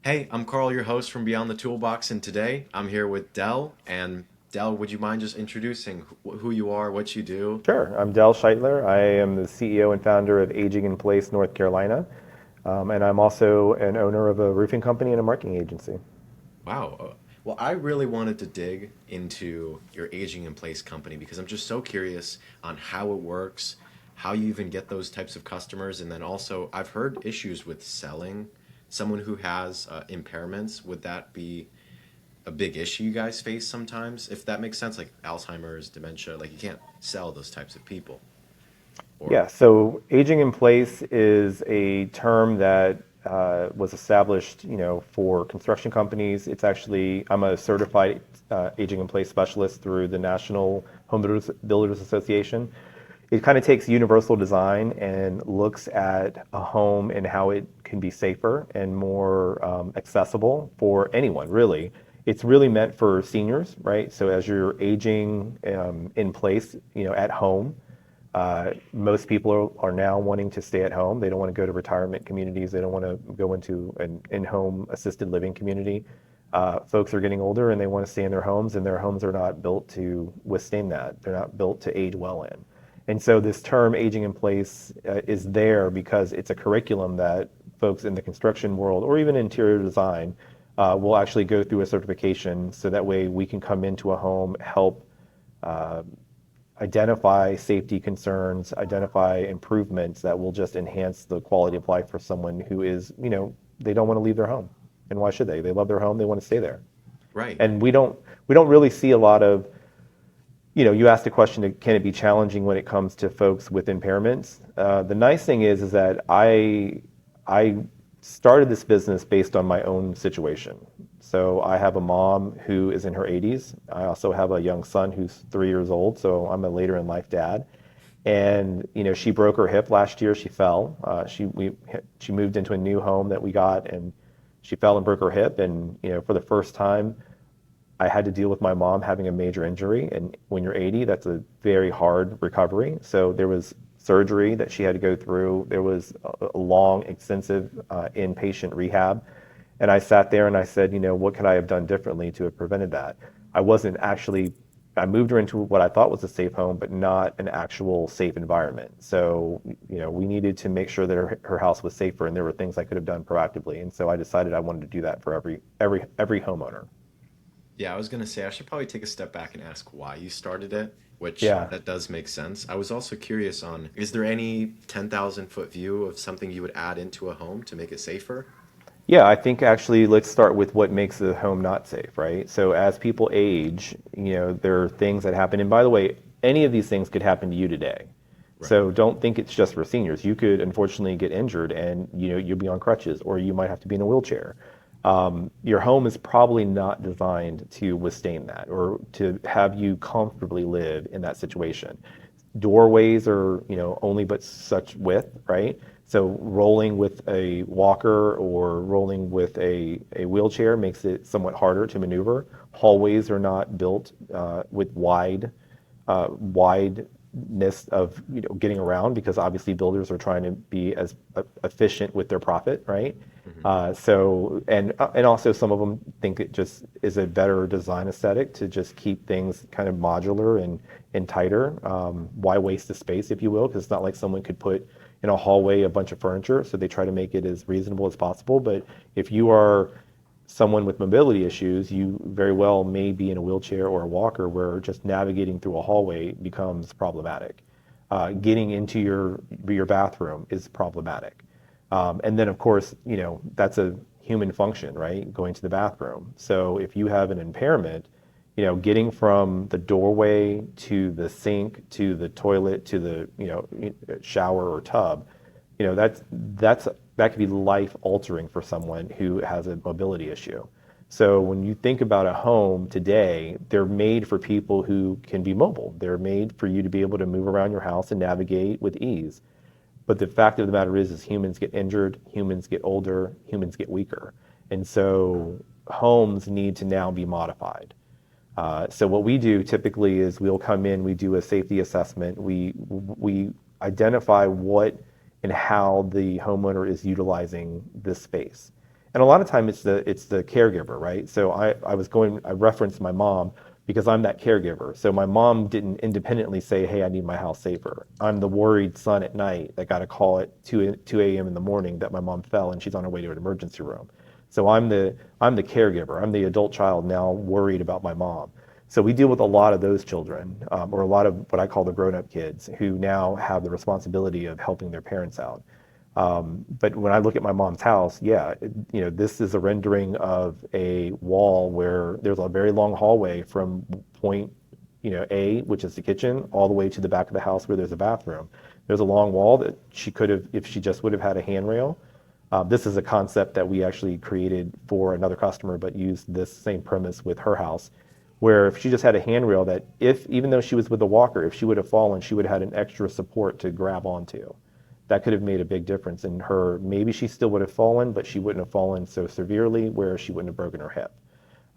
Hey, I'm Carl, your host from Beyond the Toolbox, and today I'm here with Dell. And Dell, would you mind just introducing who you are, what you do? Sure. I'm Del Scheitler. I am the CEO and founder of Aging in Place, North Carolina. And I'm also an owner of a roofing company and a marketing agency. Wow. Well, I really wanted to dig into your aging in place company because I'm just so curious on how it works, how you even get those types of customers, and then also I've heard issues with selling someone who has impairments. Would that be a big issue you guys face sometimes? If that makes sense, like Alzheimer's, dementia, like you can't sell those types of people. Or Yeah, so aging in place is a term that was established, for construction companies. I'm a certified aging in place specialist through the National Builders Association. It kind of takes universal design and looks at a home and how it can be safer and more accessible for anyone, really. It's really meant for seniors, right? So as you're aging in place, at home, most people are now wanting to stay at home. They don't want to go to retirement communities. They don't want to go into an in-home assisted living community. Folks are getting older and they want to stay in their homes, and their homes are not built to withstand that. They're not built to age well in. And so this term aging in place is there because it's a curriculum that folks in the construction world or even interior design will actually go through a certification, so that way we can come into a home, help uh, identify safety concerns, identify improvements that will just enhance the quality of life for someone who is, they don't want to leave their home. And why should they? They love their home, they want to stay there. right. And we don't really see a lot of, you asked the question, can it be challenging when it comes to folks with impairments? The nice thing is that I started this business based on my own situation. So I have a mom who is in her 80s. I also have a young son who's 3 years old. So I'm a later in life dad. And she broke her hip last year. She fell. She moved into a new home that we got, and she fell and broke her hip. And for the first time, I had to deal with my mom having a major injury, and when you're 80, that's a very hard recovery. So there was surgery that she had to go through. There was a long, extensive inpatient rehab. And I sat there and I said, what could I have done differently to have prevented that? I wasn't actually, I moved her into what I thought was a safe home, but not an actual safe environment. So, we needed to make sure that her house was safer, and there were things I could have done proactively. And so I decided I wanted to do that for every homeowner. Yeah, I was gonna say I should probably take a step back and ask why you started it, which Yeah. that does make sense. I was also curious on, is there any 10,000 foot view of something you would add into a home to make it safer? Yeah, I think actually let's start with what makes the home not safe, right? So as people age, there are things that happen. And by the way, any of these things could happen to you today. Right. So don't think it's just for seniors. You could unfortunately get injured and you'll be on crutches, or you might have to be in a wheelchair. Your home is probably not designed to withstand that or to have you comfortably live in that situation. Doorways are, only but such width, right? So rolling with a walker or rolling with a wheelchair makes it somewhat harder to maneuver. Hallways are not built with wideness of getting around, because obviously builders are trying to be as efficient with their profit, right? Hmm. And also some of them think it just is a better design aesthetic to just keep things kind of modular and tighter. Why waste the space, if you will? Because it's not like someone could put in a hallway a bunch of furniture, so they try to make it as reasonable as possible. But if you are someone with mobility issues, you very well may be in a wheelchair or a walker, where just navigating through a hallway becomes problematic. Getting into your bathroom is problematic. And then, of course, that's a human function, right? Going to the bathroom. So if you have an impairment, getting from the doorway to the sink to the toilet to the shower or tub, that could be life altering for someone who has a mobility issue. So when you think about a home today, they're made for people who can be mobile. They're made for you to be able to move around your house and navigate with ease. But the fact of the matter is humans get injured, humans get older, humans get weaker. And so homes need to now be modified. So what we do typically is we'll come in, we do a safety assessment, we identify what and how the homeowner is utilizing this space. And a lot of time it's the caregiver, right? So I referenced my mom because I'm that caregiver. So my mom didn't independently say, "Hey, I need my house safer." I'm the worried son at night that got a call at 2 a.m. in the morning that my mom fell and she's on her way to an emergency room. So I'm the caregiver. I'm the adult child now worried about my mom. So we deal with a lot of those children, or a lot of what I call the grown-up kids who now have the responsibility of helping their parents out. But when I look at my mom's house, yeah, this is a rendering of a wall where there's a very long hallway from point, A, which is the kitchen, all the way to the back of the house where there's a bathroom. There's a long wall that she could have, if she just would have had a handrail. This is a concept that we actually created for another customer, but used this same premise with her house, where if she just had a handrail that even though she was with a walker, if she would have fallen, she would have had an extra support to grab onto. That could have made a big difference in her. Maybe she still would have fallen, but she wouldn't have fallen so severely where she wouldn't have broken her hip.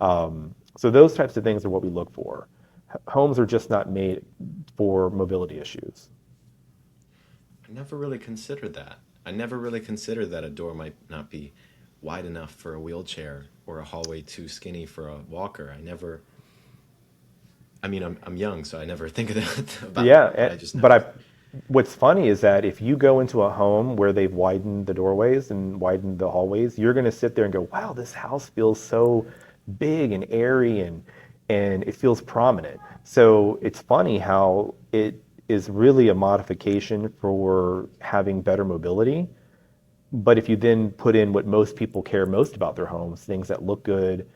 So those types of things are what we look for. Homes are just not made for mobility issues. I never really considered that. I never really considered that a door might not be wide enough for a wheelchair or a hallway too skinny for a walker. I mean, I'm young, so I never think of that about Yeah, that, but I just but never. what's funny is that if you go into a home where they've widened the doorways and widened the hallways, you're going to sit there and go, "Wow, this house feels so big and airy and it feels prominent." So it's funny how it is really a modification for having better mobility. But if you then put in what most people care most about their homes, things that look good,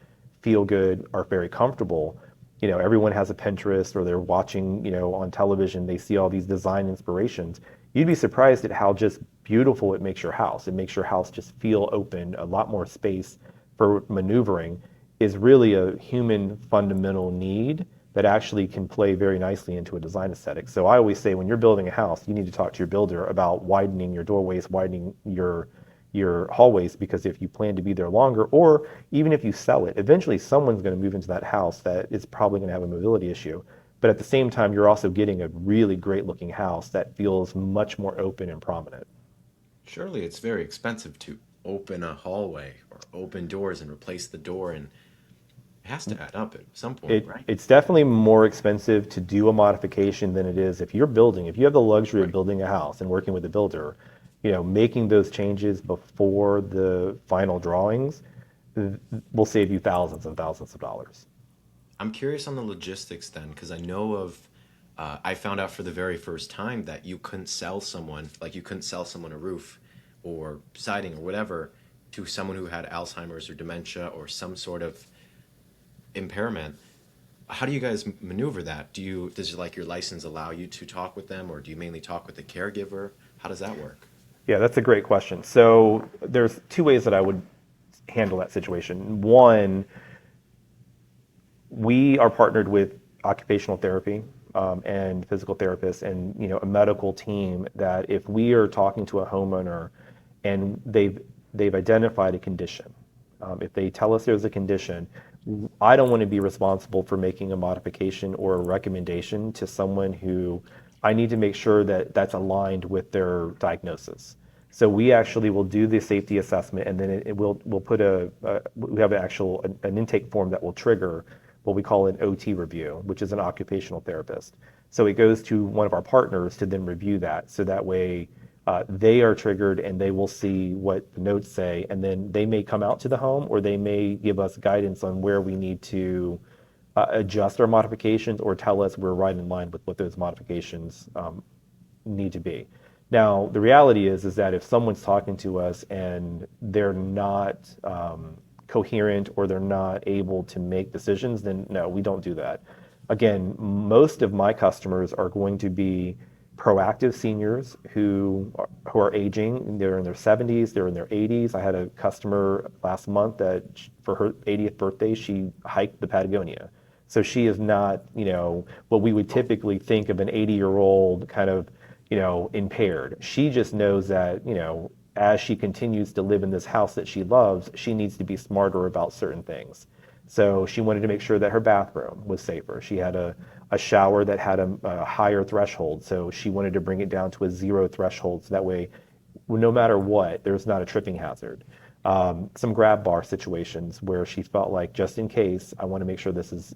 feel good, are very comfortable, everyone has a Pinterest or they're watching, on television, they see all these design inspirations. You'd be surprised at how just beautiful it makes your house. It makes your house just feel open, a lot more space for maneuvering is really a human fundamental need that actually can play very nicely into a design aesthetic. So I always say when you're building a house, you need to talk to your builder about widening your doorways, widening your hallways, because if you plan to be there longer, or even if you sell it, eventually someone's going to move into that house that is probably going to have a mobility issue. But at the same time, you're also getting a really great looking house that feels much more open and prominent. Surely it's very expensive to open a hallway or open doors and replace the door, and it has to add up at some point, right? It's definitely more expensive to do a modification than it is if you're building, if you have the luxury of Right. building a house and working with a builder, making those changes before the final drawings will save you thousands and thousands of dollars. I'm curious on the logistics then, because I know I found out for the very first time that you couldn't sell someone a roof or siding or whatever to someone who had Alzheimer's or dementia or some sort of impairment. How do you guys maneuver that? Does like your license allow you to talk with them, or do you mainly talk with the caregiver? How does that work? Yeah, that's a great question. So there's two ways that I would handle that situation. One, we are partnered with occupational therapy and physical therapists and a medical team that if we are talking to a homeowner and they've identified a condition, if they tell us there's a condition, I don't want to be responsible for making a modification or a recommendation to someone who I need to make sure that that's aligned with their diagnosis. So we actually will do the safety assessment, and then we'll put we have an intake form that will trigger what we call an OT review, which is an occupational therapist. So it goes to one of our partners to then review that. So that way they are triggered and they will see what the notes say, and then they may come out to the home or they may give us guidance on where we need to adjust our modifications or tell us we're right in line with what those modifications need to be. Now, the reality is that if someone's talking to us and they're not coherent or they're not able to make decisions, then no, we don't do that. Again, most of my customers are going to be proactive seniors who are aging. They're in their 70s, they're in their 80s. I had a customer last month that for her 80th birthday, she hiked the Patagonia. So she is not, what we would typically think of an 80-year-old kind of, impaired. She just knows that, as she continues to live in this house that she loves, she needs to be smarter about certain things. So she wanted to make sure that her bathroom was safer. She had a shower that had a higher threshold, so she wanted to bring it down to a 0 threshold, so that way, no matter what, there's not a tripping hazard. some grab bar situations where she felt like, just in case, I want to make sure this is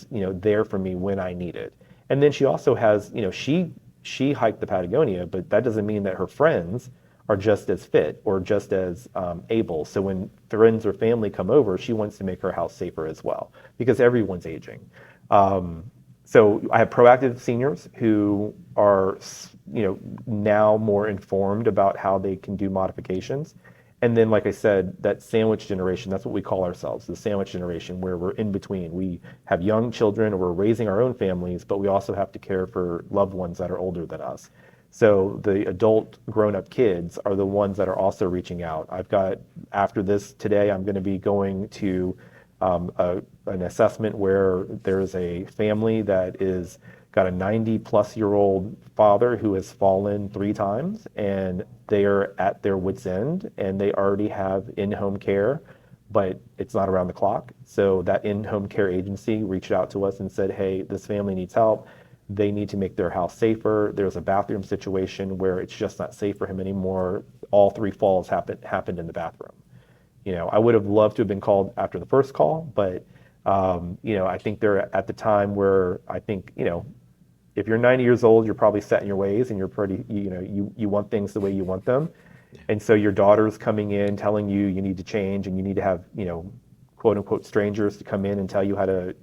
there for me when I need it. And then she also has, she hiked the Patagonia, but that doesn't mean that her friends are just as fit or just as able. So when friends or family come over, she wants to make her house safer as well, because everyone's aging. So I have proactive seniors who are, now more informed about how they can do modifications. And then, like I said, that sandwich generation, that's what we call ourselves, the sandwich generation, where we're in between. We have young children, or we're raising our own families, but we also have to care for loved ones that are older than us. So the adult grown-up kids are the ones that are also reaching out. After this today, I'm going to be going to an assessment where there's a family that is got a 90-plus-year-old father who has fallen 3 times, and they are at their wits' end, and they already have in-home care, but it's not around the clock. So that in-home care agency reached out to us and said, hey, this family needs help. They need to make their house safer. There's a bathroom situation where it's just not safe for him anymore. All 3 falls happened in the bathroom. I would have loved to have been called after the first call, but I think they're at the time where I think, if you're 90 years old, you're probably set in your ways, and you're pretty, you want things the way you want them. And so your daughter's coming in telling you you need to change, and you need to have, quote unquote strangers to come in and tell you how to,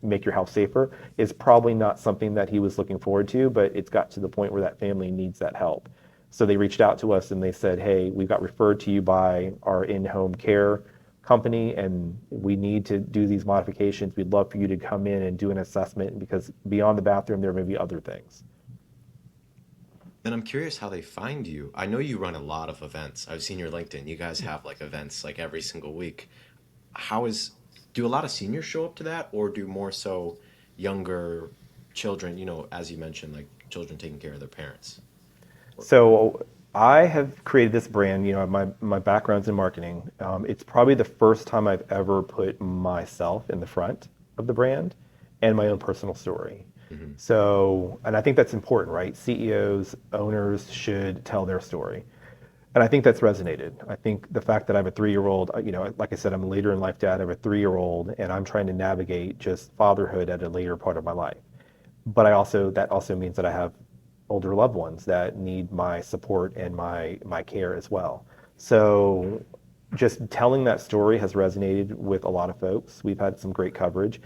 make your house safer, is probably not something that he was looking forward to, but it's got to the point where that family needs that help. So they reached out to us and they said, hey, we got referred to you by our in-home care company, and we need to do these modifications. We'd love for you to come in and do an assessment, because beyond the bathroom, there may be other things. And I'm curious how they find you. I know you run a lot of events. I've seen your LinkedIn. You guys have like events like every single week. How is, do a lot of seniors show up to that, or do more so younger children, as you mentioned, like children taking care of their parents? So I have created this brand. My background's in marketing. It's probably the first time I've ever put myself in the front of the brand and my own personal story. So, and I think that's important, right? CEOs, owners should tell their story. And I think that's resonated. I think the fact that I have a 3-year-old, like I said, I'm a later in life dad. I have a 3-year-old, and I'm trying to navigate just fatherhood at a later part of my life. But that also means that I have older loved ones that need my support and my care as well. So just telling that story has resonated with a lot of folks. We've had some great coverage.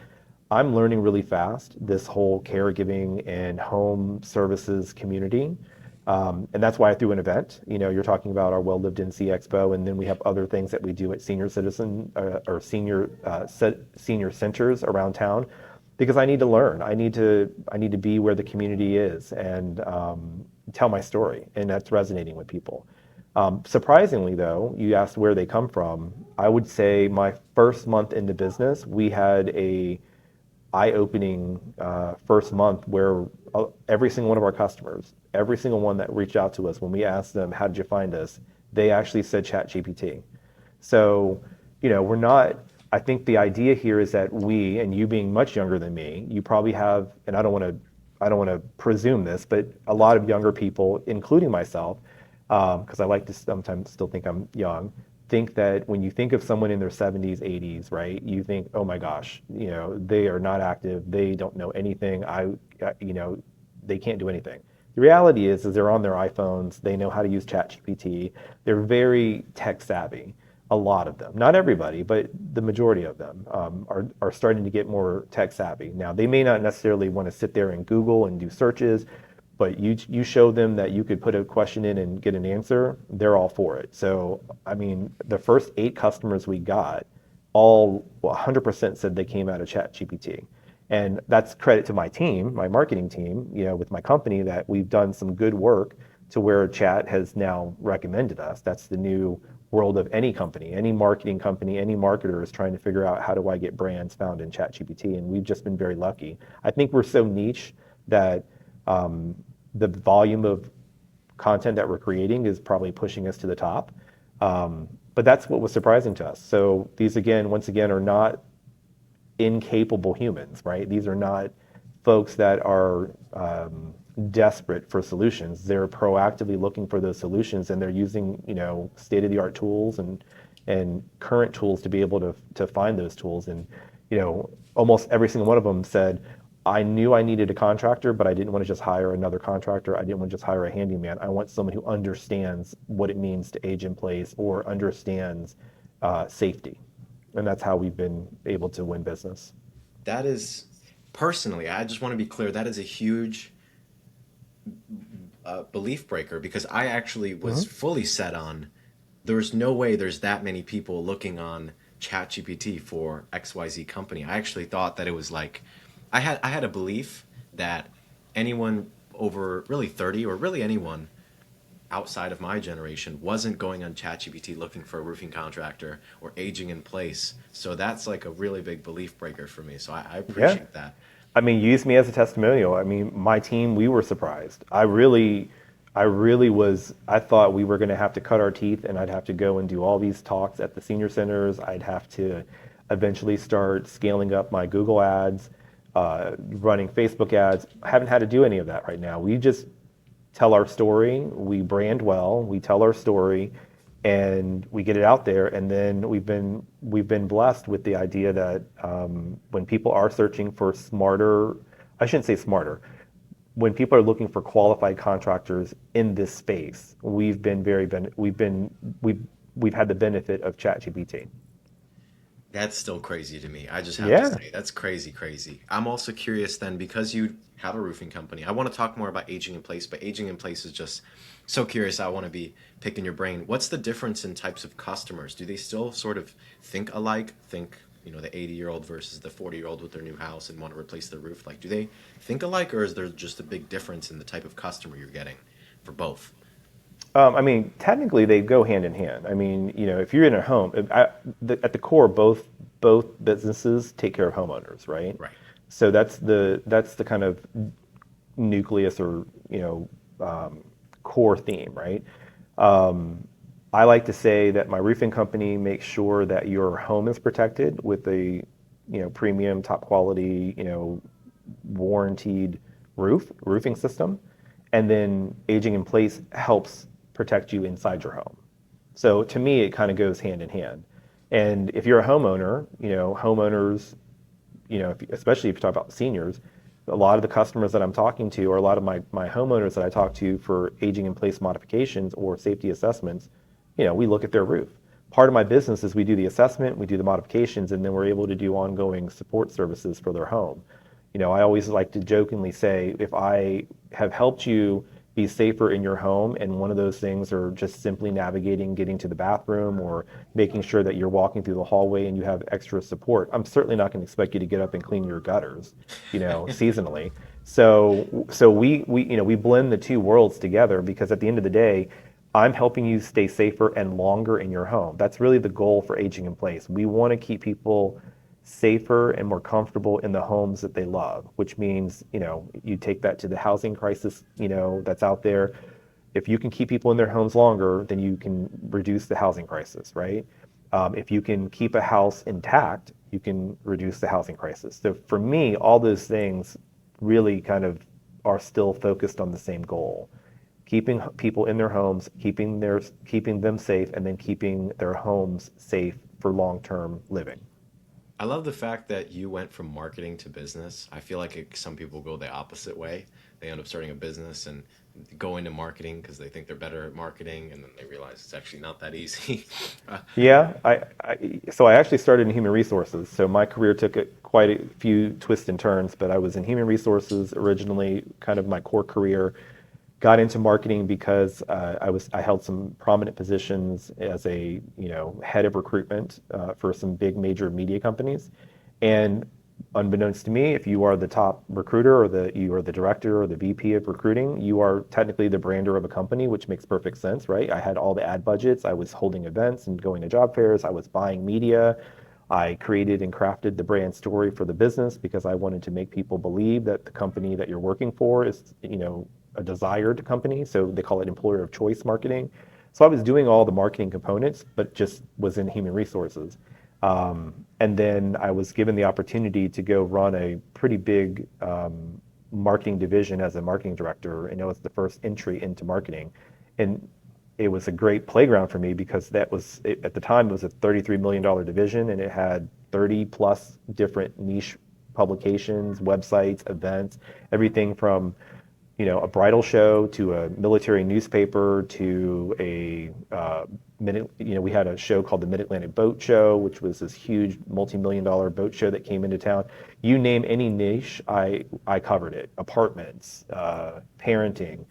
I'm learning really fast this whole caregiving and home services community. And that's why I threw an event. You're talking about our Well Lived In C Expo, and then we have other things that we do at senior citizen or senior centers around town, because I need to learn. I need to be where the community is and tell my story, and that's resonating with people. Surprisingly, though, you asked where they come from. I would say my first month into business, we had a eye-opening first month where every single one of our customers, every single one that reached out to us, when we asked them, how did you find us, they actually said ChatGPT. So, we're not, I think the idea here is that we, and you being much younger than me, you probably have, and I don't want to presume this, but a lot of younger people, including myself, because I like to sometimes still think I'm young, think that when you think of someone in their 70s, 80s, right, you think, oh my gosh, they are not active, they don't know anything, they can't do anything. The reality is they're on their iPhones, they know how to use ChatGPT, they're very tech savvy. A lot of them, not everybody, but the majority of them are starting to get more tech savvy. Now, they may not necessarily want to sit there and Google and do searches, but you show them that you could put a question in and get an answer, they're all for it. So, I mean, the first 8 customers we got, all 100% said they came out of ChatGPT. And that's credit to my team, my marketing team, with my company, that we've done some good work to where chat has now recommended us. That's the new world of any company, any marketing company, any marketer is trying to figure out, how do I get brands found in ChatGPT? And we've just been very lucky. I think we're so niche that the volume of content that we're creating is probably pushing us to the top. But that's what was surprising to us. So these, once again, are not incapable humans, right? These are not folks that are desperate for solutions. They're proactively looking for those solutions, and they're using, state-of-the-art tools and and current tools to be able to find those tools. And, almost every single one of them said, I knew I needed a contractor, but I didn't want to just hire another contractor. I didn't want to just hire a handyman. I want someone who understands what it means to age in place or understands safety. And that's how we've been able to win business. That is, personally, I just want to be clear, that is a huge belief breaker because I actually was Hmm. fully set on there's no way there's that many people looking on ChatGPT for XYZ company. I actually thought that it was like I had a belief that anyone over really 30 or really anyone outside of my generation wasn't going on ChatGPT looking for a roofing contractor or aging in place. So that's like a really big belief breaker for me. So I Yeah. appreciate that. I mean, use me as a testimonial. I mean, my team, we were surprised. I really was, I thought we were going to have to cut our teeth and I'd have to go and do all these talks at the senior centers. I'd have to eventually start scaling up my Google ads, running Facebook ads. I haven't had to do any of that right now. We just tell our story, we brand well, we tell our story, and we get it out there. And then we've been blessed with the idea that when people are searching for smarter, I shouldn't say smarter, when people are looking for qualified contractors in this space, we've had the benefit of ChatGPT. That's still crazy to me. I just have to Yeah. say, that's crazy, crazy. I'm also curious then, because you have a roofing company. I want to talk more about aging in place, but aging in place is just so curious. I want to be picking your brain. What's the difference in types of customers? Do they still sort of think alike? Think, the 80-year-old versus the 40-year-old with their new house and want to replace their roof? Like, do they think alike, or is there just a big difference in the type of customer you're getting for both? I mean, technically they go hand in hand. I mean, if you're in a home, at the core, both businesses take care of homeowners, right? Right. So that's the kind of nucleus or core theme, right? I like to say that my roofing company makes sure that your home is protected with a premium, top quality, warranted roofing system, and then aging in place helps protect you inside your home. So to me, it kind of goes hand in hand. And if you're a homeowner, homeowners, especially if you talk about seniors, a lot of the customers that I'm talking to, or a lot of my homeowners that I talk to for aging in place modifications or safety assessments, we look at their roof. Part of my business is we do the assessment, we do the modifications, and then we're able to do ongoing support services for their home. I always like to jokingly say, if I have helped you be safer in your home, and one of those things are just simply navigating, getting to the bathroom, or making sure that you're walking through the hallway and you have extra support, I'm certainly not going to expect you to get up and clean your gutters, seasonally. So we blend the two worlds together because at the end of the day, I'm helping you stay safer and longer in your home. That's really the goal for aging in place. We want to keep people safer and more comfortable in the homes that they love, which means, you take that to the housing crisis, that's out there. If you can keep people in their homes longer, then you can reduce the housing crisis, right? If you can keep a house intact, you can reduce the housing crisis. So for me, all those things really kind of are still focused on the same goal: keeping people in their homes, keeping them safe, and then keeping their homes safe for long-term living. I love the fact that you went from marketing to business. I feel like some people go the opposite way. They end up starting a business and go into marketing because they think they're better at marketing, and then they realize it's actually not that easy. Uh, Yeah, so I actually started in human resources. So my career took quite a few twists and turns, but I was in human resources originally, kind of my core career. Got into marketing because I held some prominent positions as a head of recruitment for some big major media companies, and unbeknownst to me, if you are the top recruiter or you are the director or the VP of recruiting, you are technically the brander of a company, which makes perfect sense, right? I had all the ad budgets, I was holding events and going to job fairs, I was buying media. I created and crafted the brand story for the business because I wanted to make people believe that the company that you're working for is, a desired company. So they call it employer of choice marketing. So I was doing all the marketing components, but just was in human resources. And then I was given the opportunity to go run a pretty big marketing division as a marketing director, and it was the first entry into marketing. And it was a great playground for me because at the time, it was a $33 million division and it had 30 plus different niche publications, websites, events, everything from, a bridal show to a military newspaper to we had a show called the Mid-Atlantic Boat Show, which was this huge multi-million-dollar boat show that came into town. You name any niche, I covered it. Apartments, parenting,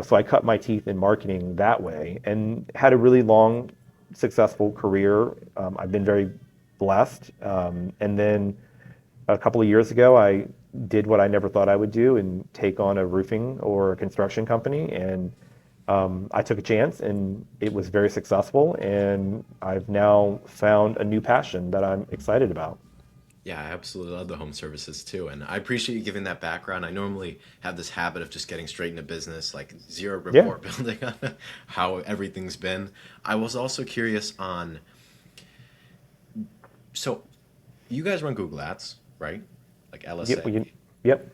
so I cut my teeth in marketing that way and had a really long, successful career. I've been very blessed. And then a couple of years ago, I did what I never thought I would do and take on a roofing or a construction company. And I took a chance and it was very successful. And I've now found a new passion that I'm excited about. Yeah, I absolutely love the home services too. And I appreciate you giving that background. I normally have this habit of just getting straight into business, like zero Yeah. rapport building on how everything's been. I was also curious on, so you guys run Google Ads, right? Like Yep. LSA. Yep.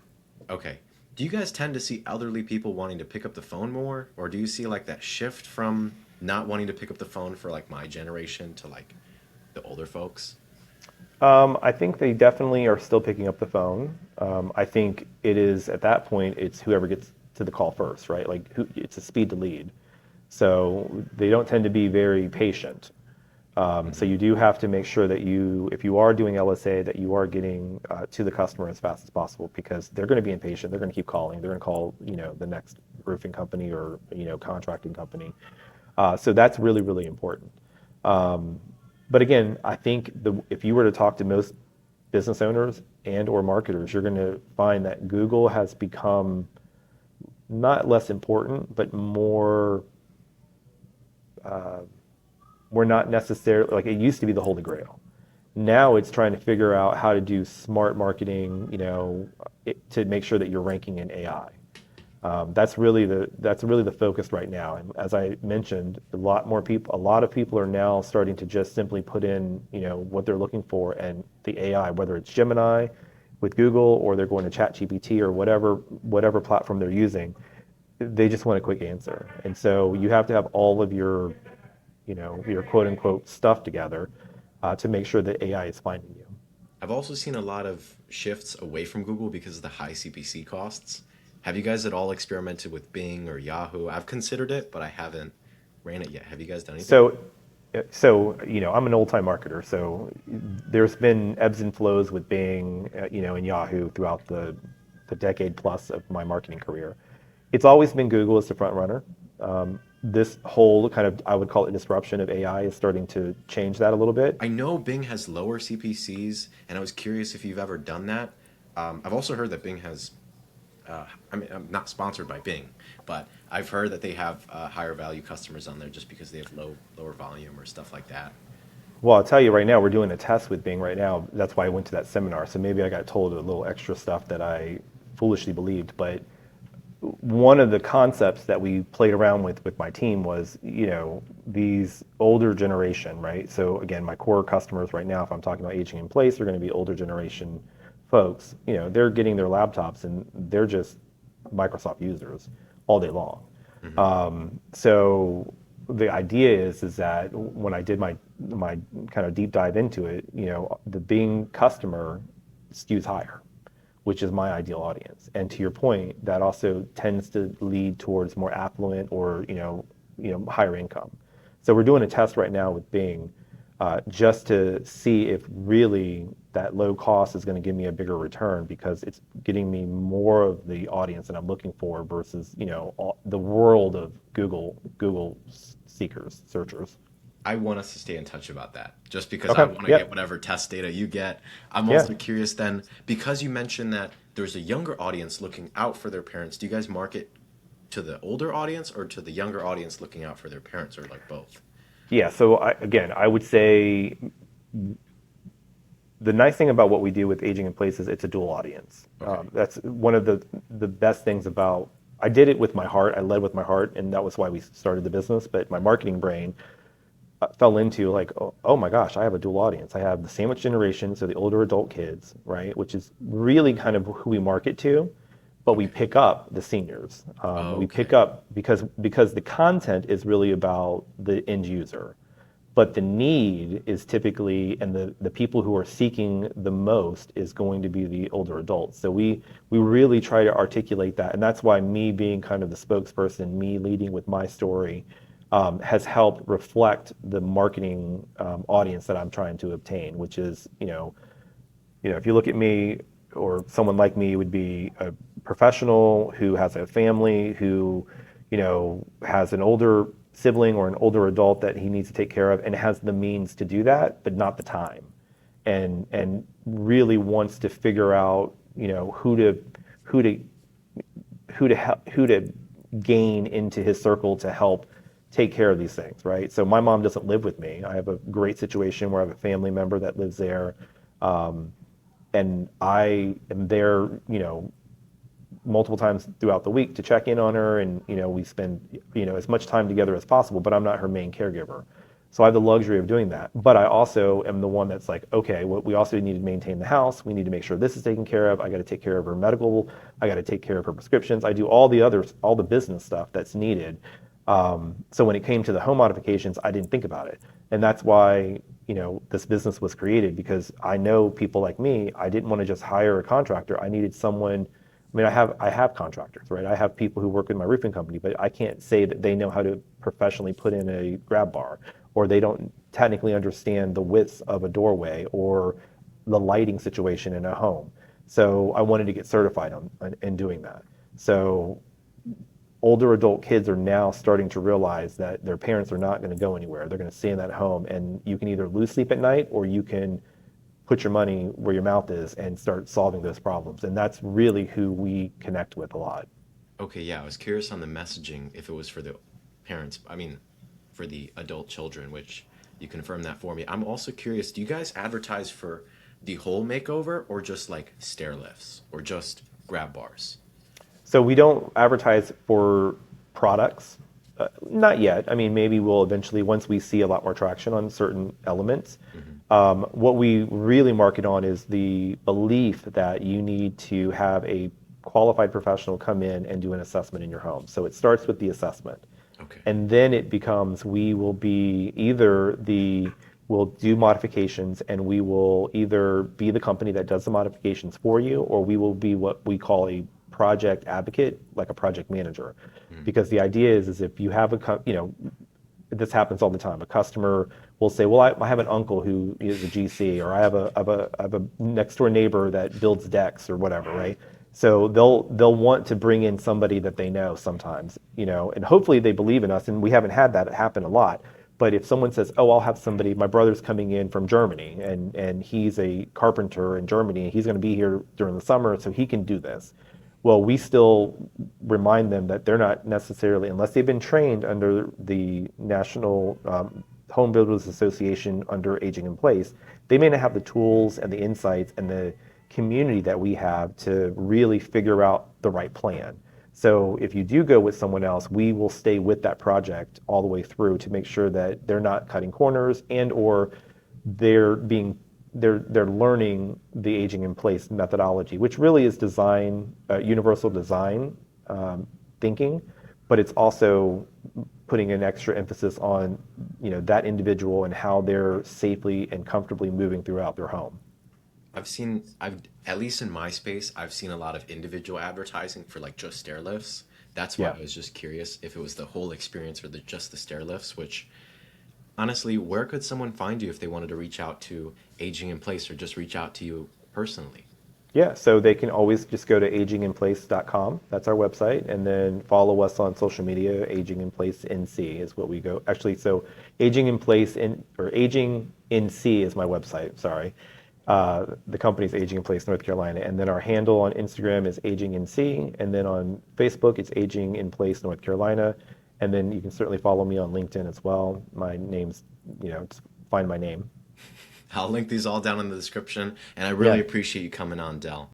Okay. Do you guys tend to see elderly people wanting to pick up the phone more? Or do you see like that shift from not wanting to pick up the phone for like my generation to like the older folks? I think they definitely are still picking up the phone. I think it is at that point, it's whoever gets to the call first, right? Like it's a speed to lead. So they don't tend to be very patient. So you do have to make sure that if you are doing LSA, that you are getting to the customer as fast as possible because they're going to be impatient. They're going to keep calling. They're going to call, the next roofing company or, contracting company. So that's really, really important. But again, I think if you were to talk to most business owners and or marketers, you're going to find that Google has become not less important, but more, we're not necessarily, like it used to be the Holy Grail. Now it's trying to figure out how to do smart marketing, to make sure that you're ranking in AI. That's really the focus right now. And as I mentioned, a lot of people are now starting to just simply put in, what they're looking for and the AI, whether it's Gemini with Google or they're going to ChatGPT or whatever platform they're using. They just want a quick answer. And so you have to have all of your quote unquote stuff together to make sure that AI is finding you. I've also seen a lot of shifts away from Google because of the high CPC costs. Have you guys at all experimented with Bing or Yahoo? I've considered it, but I haven't ran it yet. Have you guys done anything? So, I'm an old time marketer, so there's been ebbs and flows with Bing, and Yahoo throughout the decade plus of my marketing career. It's always been Google as the front runner. This whole kind of, I would call it disruption of AI is starting to change that a little bit. I know Bing has lower CPCs, and I was curious if you've ever done that. I've also heard that Bing has, I'm not sponsored by Bing, but I've heard that they have higher value customers on there just because they have lower volume or stuff like that. Well, I'll tell you right now, we're doing a test with Bing right now. That's why I went to that seminar. So maybe I got told a little extra stuff that I foolishly believed. But one of the concepts that we played around with my team was, these older generation, right? So again, my core customers right now, if I'm talking about aging in place, are going to be older generation folks. They're getting their laptops and they're just Microsoft users all day long. So the idea is that when I did my kind of deep dive into it, the Bing customer skews higher, which is my ideal audience. And to your point, that also tends to lead towards more affluent or higher income. So we're doing a test right now with Bing just to see if really that low cost is going to give me a bigger return because it's getting me more of the audience that I'm looking for versus the world of Google seekers, searchers. I want us to stay in touch about that just because I Okay. want to get Yep. whatever test data you get. I'm Yeah. also curious then, because you mentioned that there's a younger audience looking out for their parents, do you guys market to the older audience or to the younger audience looking out for their parents or like both? Yeah. So I would say the nice thing about what we do with aging in place is it's a dual audience. Okay. That's one of the best things about. I did it with my heart. I led with my heart, and that was why we started the business. But my marketing brain fell into like, oh my gosh, I have a dual audience. I have the sandwich generation, so the older adult kids, right, which is really kind of who we market to. but we Okay. pick up the seniors. We pick Okay. up because the content is really about the end user, but the need is typically, and the people who are seeking the most is going to be the older adults. So we really try to articulate that, and that's why me being kind of the spokesperson, me leading with my story, has helped reflect the marketing audience that I'm trying to obtain, which is, if you look at me or someone like me would be a professional who has a family, who, has an older sibling or an older adult that he needs to take care of and has the means to do that, but not the time. And really wants to figure out, who to who to gain into his circle to help take care of these things, right? So my mom doesn't live with me. I have a great situation where I have a family member that lives there. Um, and I am there, multiple times throughout the week to check in on her, and we spend as much time together as possible. But I'm not her main caregiver, so I have the luxury of doing that. But I also am the one that's like, okay, well, we also need to maintain the house. We need to make sure this is taken care of. I got to take care of her medical. I got to take care of her prescriptions. I do all the business stuff that's needed. So when it came to the home modifications, I didn't think about it, and that's why this business was created, because I know people like me. I didn't want to just hire a contractor. I needed someone. I mean, I have contractors, right? I have people who work in my roofing company, but I can't say that they know how to professionally put in a grab bar, or they don't technically understand the width of a doorway or the lighting situation in a home. So I wanted to get certified in doing that. So older adult kids are now starting to realize that their parents are not going to go anywhere. They're going to stay in that home, and you can either lose sleep at night or you can put your money where your mouth is and start solving those problems. And that's really who we connect with a lot. Okay, yeah, I was curious on the messaging if it was for the parents, I mean, for the adult children, which you confirmed that for me. I'm also curious, do you guys advertise for the whole makeover or just like stair lifts or just grab bars? So we don't advertise for products, not yet. I mean, maybe we'll eventually, once we see a lot more traction on certain elements. Hmm. What we really market on is the belief that you need to have a qualified professional come in and do an assessment in your home. So it starts with the assessment. Okay. And then it becomes, we'll do modifications, and we will either be the company that does the modifications for you, or we will be what we call a project advocate, like a project manager. Mm. Because the idea is if you have this happens all the time. A customer will say, well, I have an uncle who is a GC, or I have a next door neighbor that builds decks or whatever, right? So they'll want to bring in somebody that they know sometimes, and hopefully they believe in us. And we haven't had that happen a lot. But if someone says, oh, I'll have somebody, my brother's coming in from Germany, and he's a carpenter in Germany, and he's going to be here during the summer, so he can do this. Well, we still remind them that they're not necessarily, unless they've been trained under the National Home Builders Association under Aging in Place, they may not have the tools and the insights and the community that we have to really figure out the right plan. So if you do go with someone else, we will stay with that project all the way through to make sure that they're not cutting corners, and or they're being they're learning the aging in place methodology, which really is design, universal design thinking, but it's also putting an extra emphasis on that individual and how they're safely and comfortably moving throughout their home. I've at least in my space, I've seen a lot of individual advertising for like just stair lifts. That's why Yeah. I was just curious if it was the whole experience or just the stair lifts, which honestly, where could someone find you if they wanted to reach out to Aging in Place or just reach out to you personally? Yeah, so they can always just go to aginginplace.com. That's our website. And then follow us on social media. Aging in Place NC is what we go. Actually, so Aging in Place or Aging NC is my website. Sorry. The company's Aging in Place North Carolina. And then our handle on Instagram is Aging NC. And then on Facebook, it's Aging in Place North Carolina. And then you can certainly follow me on LinkedIn as well. My name's, just find my name. I'll link these all down in the description, and I really Yeah. appreciate you coming on, Dell.